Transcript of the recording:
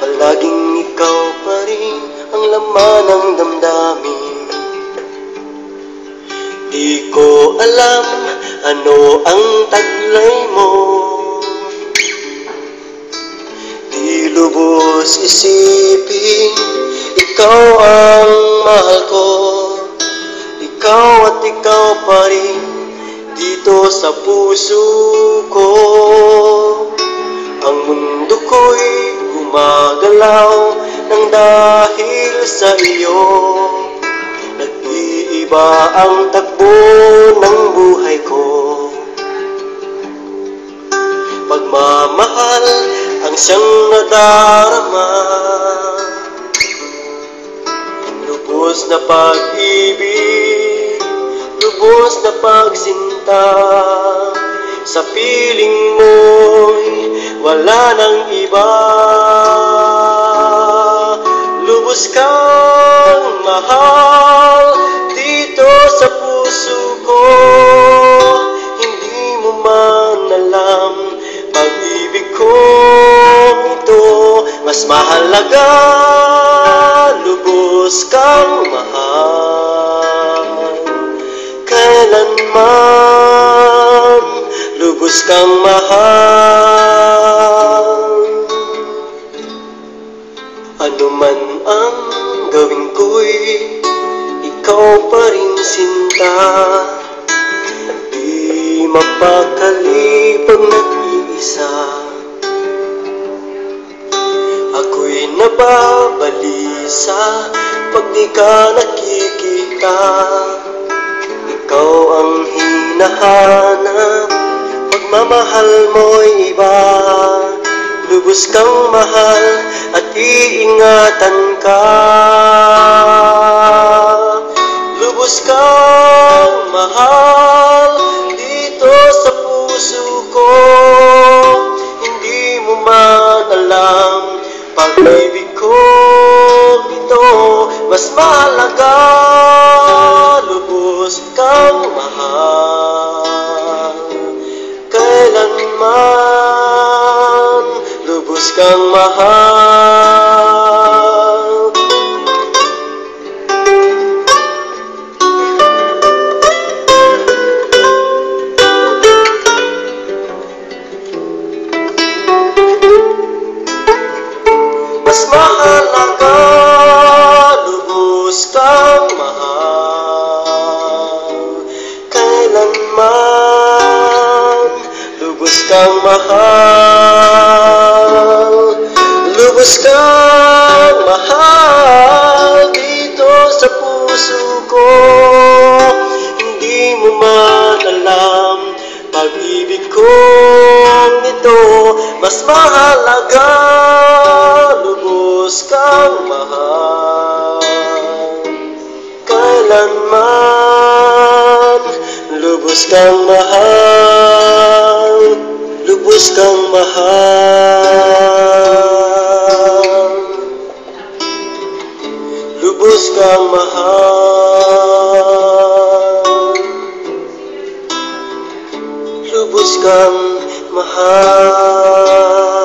palaging ikaw pa rin ang laman ng damdamin. Di ko alam ano ang taglay mo, di lubos isipin ikaw ang mahal ko. Ikaw at ikaw pa rin dito sa puso ko. Ang mundo ko'y gumagalaw nang dahil sa iyo. Nag-iiba ang takbo ng buhay ko. Pagmamahal ang siyang nadarama, lubos na pag-ibig, lubos na pagsinta. Sa piling mo'y wala nang iba. Lubos kang mahal dito sa puso ko. Hindi mo man alam, pag-ibig ko ito mas mahalaga. Lubos kang mahal kailanman, lubos kang mahal. Ano man ang gawin ko'y ikaw pa rin sinta. Di mapakali pag nag-iisa. Ako'y nababalisa pag di ka nakikita. Ikaw ang hinahanap, pagmamahal mo'y iba. Lubos kang mahal at iingatan ka. Lubos kang mahal dito sa puso ko. Hindi mo man alam, pag-ibig ko ito mas mahalaga. Lubos kang mahal kailanman, lubos kang mahal. Mas mahalaga, lubos kang mahal kailanman, lubos kang mahal. Lubos kang mahal dito sa puso ko. Hindi mo man alam, pag-ibig ko ito mas mahalaga. Lubos kang mahal kailanman, lubos kang mahal, lubos kang mahal, lubos kang mahal, lubos kang mahal.